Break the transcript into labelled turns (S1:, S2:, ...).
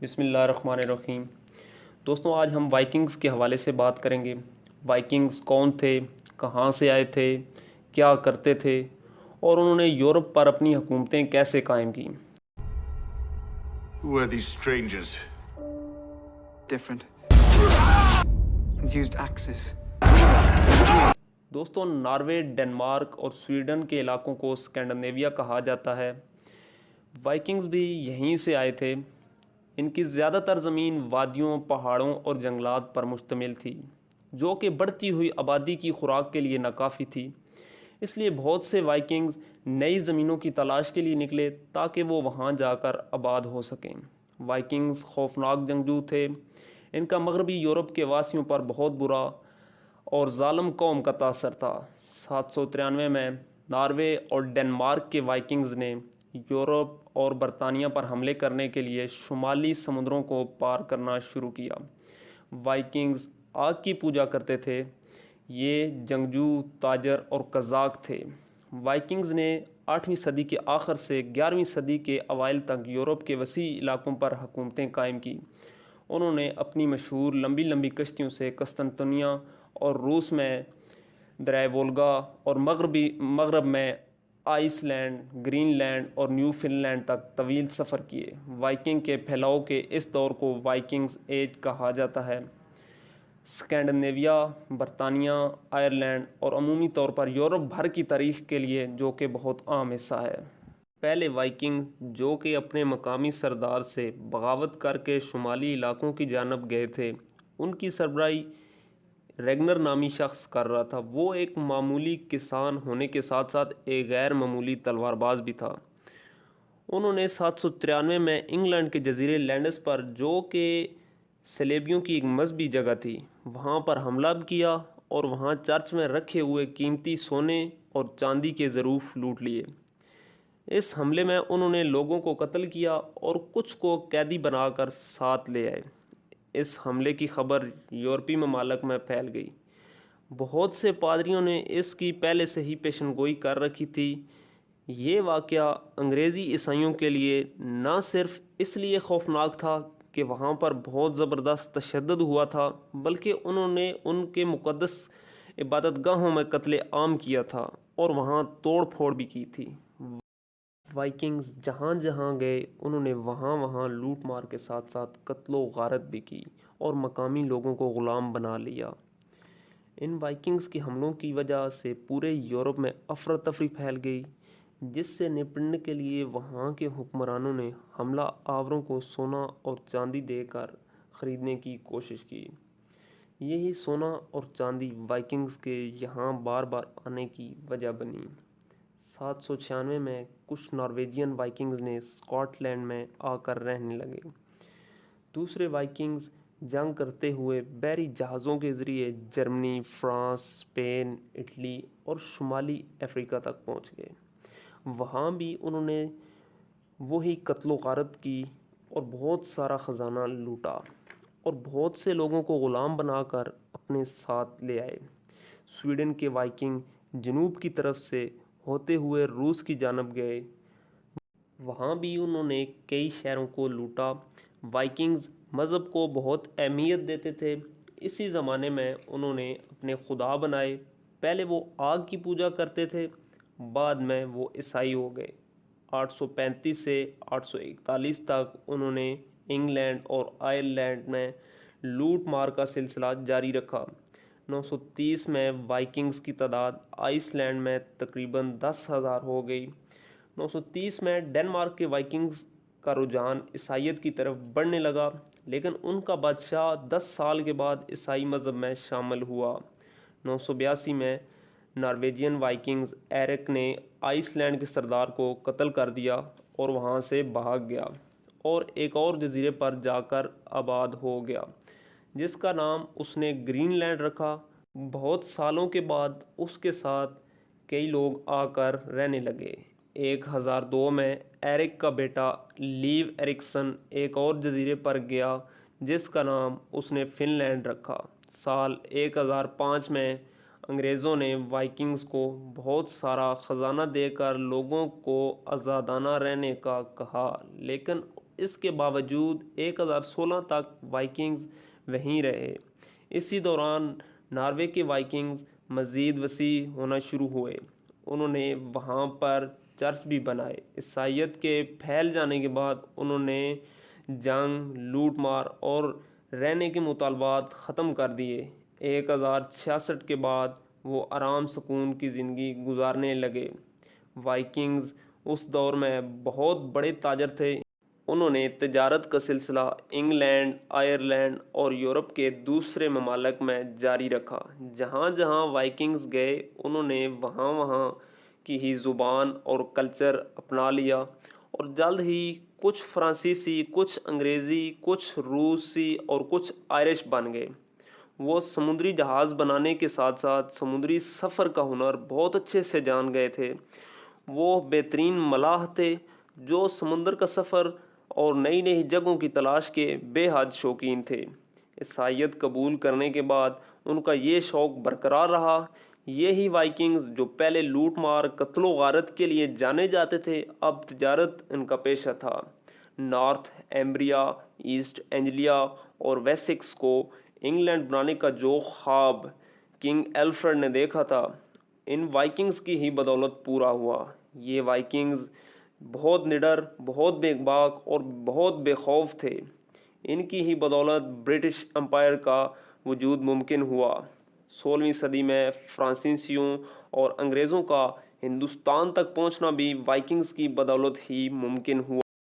S1: بسم اللہ الرحمن الرحیم۔ دوستوں، آج ہم وائکنگز کے حوالے سے بات کریں گے۔ وائکنگز کون تھے، کہاں سے آئے تھے، کیا کرتے تھے اور انہوں نے یورپ پر اپنی حکومتیں کیسے قائم کیں۔
S2: Who are these strangers?
S3: Different. Used axes.
S1: دوستوں، ناروے، ڈنمارک اور سویڈن کے علاقوں کو اسکینڈینیویا کہا جاتا ہے۔ وائکنگز بھی یہیں سے آئے تھے۔ ان کی زیادہ تر زمین وادیوں، پہاڑوں اور جنگلات پر مشتمل تھی، جو کہ بڑھتی ہوئی آبادی کی خوراک کے لیے ناکافی تھی۔ اس لیے بہت سے وائکنگز نئی زمینوں کی تلاش کے لیے نکلے تاکہ وہ وہاں جا کر آباد ہو سکیں۔ وائکنگز خوفناک جنگجو تھے۔ ان کا مغربی یورپ کے واسیوں پر بہت برا اور ظالم قوم کا تاثر تھا۔ 793 میں ناروے اور ڈنمارک کے وائکنگز نے یورپ اور برطانیہ پر حملے کرنے کے لیے شمالی سمندروں کو پار کرنا شروع کیا۔ وائکنگز آگ کی پوجا کرتے تھے۔ یہ جنگجو، تاجر اور قزاق تھے۔ وائکنگز نے 8ویں صدی کے آخر سے 11ویں صدی کے اوائل تک یورپ کے وسیع علاقوں پر حکومتیں قائم کی۔ انہوں نے اپنی مشہور لمبی لمبی کشتیوں سے قسطنطنیہ اور روس میں دریائے وولگا اور مغرب میں آئس لینڈ، گرین لینڈ اور نیو فن لینڈ تک طویل سفر کیے۔ وائکنگ کے پھیلاؤ کے اس دور کو وائکنگز ایج کہا جاتا ہے۔ اسکینڈینیویا، برطانیہ، آئرلینڈ اور عمومی طور پر یورپ بھر کی تاریخ کے لیے جو کہ بہت عام حصہ ہے۔ پہلے وائکنگ جو کہ اپنے مقامی سردار سے بغاوت کر کے شمالی علاقوں کی جانب گئے تھے، ان کی سربراہی ریگنر نامی شخص کر رہا تھا۔ وہ ایک معمولی کسان ہونے کے ساتھ ساتھ ایک غیر معمولی تلوار باز بھی تھا۔ انہوں نے 793 میں انگلینڈ کے جزیرے لینڈس پر، جو کہ سلیبیوں کی ایک مذہبی جگہ تھی، وہاں پر حملہ کیا اور وہاں چرچ میں رکھے ہوئے قیمتی سونے اور چاندی کے ظروف لوٹ لیے۔ اس حملے میں انہوں نے لوگوں کو قتل کیا اور کچھ کو قیدی بنا کر ساتھ لے آئے۔ اس حملے کی خبر یورپی ممالک میں پھیل گئی۔ بہت سے پادریوں نے اس کی پہلے سے ہی پیشن گوئی کر رکھی تھی۔ یہ واقعہ انگریزی عیسائیوں کے لیے نہ صرف اس لیے خوفناک تھا کہ وہاں پر بہت زبردست تشدد ہوا تھا، بلکہ انہوں نے ان کے مقدس عبادت گاہوں میں قتل عام کیا تھا اور وہاں توڑ پھوڑ بھی کی تھی۔ وائکنگز جہاں جہاں گئے، انہوں نے وہاں لوٹ مار کے ساتھ ساتھ قتل و غارت بھی کی اور مقامی لوگوں کو غلام بنا لیا۔ ان وائکنگز کے حملوں کی وجہ سے پورے یورپ میں افراتفری پھیل گئی، جس سے نپٹنے کے لیے وہاں کے حکمرانوں نے حملہ آوروں کو سونا اور چاندی دے کر خریدنے کی کوشش کی۔ یہی سونا اور چاندی وائکنگز کے یہاں بار بار آنے کی وجہ بنی۔ 796 میں کچھ نارویجین وائکنگز نے اسکاٹ لینڈ میں آ کر رہنے لگے۔ دوسرے وائکنگز جنگ کرتے ہوئے بحری جہازوں کے ذریعے جرمنی، فرانس، اسپین، اٹلی اور شمالی افریقہ تک پہنچ گئے۔ وہاں بھی انہوں نے وہی قتل و غارت کی اور بہت سارا خزانہ لوٹا اور بہت سے لوگوں کو غلام بنا کر اپنے ساتھ لے آئے۔ سویڈن کے وائکنگ جنوب کی طرف سے ہوتے ہوئے روس کی جانب گئے۔ وہاں بھی انہوں نے کئی شہروں کو لوٹا۔ وائکنگز مذہب کو بہت اہمیت دیتے تھے۔ اسی زمانے میں انہوں نے اپنے خدا بنائے۔ پہلے وہ آگ کی پوجا کرتے تھے، بعد میں وہ عیسائی ہو گئے۔ 835 سے 841 تک انہوں نے انگلینڈ اور آئرلینڈ میں لوٹ مار کا سلسلہ جاری رکھا۔ 930 میں وائکنگز کی تعداد آئس لینڈ میں تقریباً 10,000 ہو گئی۔ 930 میں ڈنمارک کے وائکنگز کا رجحان عیسائیت کی طرف بڑھنے لگا، لیکن ان کا بادشاہ 10 سال کے بعد عیسائی مذہب میں شامل ہوا۔ 982 میں نارویجین وائکنگز ایرک نے آئس لینڈ کے سردار کو قتل کر دیا اور وہاں سے بھاگ گیا اور ایک اور جزیرے پر جا کر آباد ہو گیا، جس کا نام اس نے گرین لینڈ رکھا۔ بہت سالوں کے بعد اس کے ساتھ کئی لوگ آ کر رہنے لگے۔ 1002 میں ایرک کا بیٹا لیو ایرکسن ایک اور جزیرے پر گیا جس کا نام اس نے فن لینڈ رکھا۔ سال 1005 میں انگریزوں نے وائکنگز کو بہت سارا خزانہ دے کر لوگوں کو آزادانہ رہنے کا کہا، لیکن اس کے باوجود 1016 تک وائکنگز وہیں رہے۔ اسی دوران ناروے کے وائکنگز مزید وسیع ہونا شروع ہوئے۔ انہوں نے وہاں پر چرچ بھی بنائے۔ عیسائیت کے پھیل جانے کے بعد انہوں نے جنگ، لوٹ مار اور رہنے کے مطالبات ختم کر دیے۔ 1066 کے بعد وہ آرام سکون کی زندگی گزارنے لگے۔ وائکنگز اس دور میں بہت بڑے تاجر تھے۔ انہوں نے تجارت کا سلسلہ انگلینڈ، آئرلینڈ اور یورپ کے دوسرے ممالک میں جاری رکھا۔ جہاں جہاں وائکنگز گئے انہوں نے وہاں وہاں کی ہی زبان اور کلچر اپنا لیا، اور جلد ہی کچھ فرانسیسی، کچھ انگریزی، کچھ روسی اور کچھ آئرش بن گئے۔ وہ سمندری جہاز بنانے کے ساتھ ساتھ سمندری سفر کا ہنر بہت اچھے سے جان گئے تھے۔ وہ بہترین ملاح تھے جو سمندر کا سفر اور نئی نئی جگہوں کی تلاش کے بے حد شوقین تھے۔ عیسائیت قبول کرنے کے بعد ان کا یہ شوق برقرار رہا۔ یہی وائکنگز جو پہلے لوٹ مار، قتل و غارت کے لیے جانے جاتے تھے، اب تجارت ان کا پیشہ تھا۔ نارتھ ایمبریا، ایسٹ اینجلیا اور ویسکس کو انگلینڈ بنانے کا جو خواب کنگ ایلفریڈ نے دیکھا تھا، ان وائکنگز کی ہی بدولت پورا ہوا۔ یہ وائکنگز بہت نڈر، بہت بے باک اور بہت بے خوف تھے۔ ان کی ہی بدولت برٹش امپائر کا وجود ممکن ہوا۔ 16ویں صدی میں فرانسیسیوں اور انگریزوں کا ہندوستان تک پہنچنا بھی وائکنگز کی بدولت ہی ممکن ہوا۔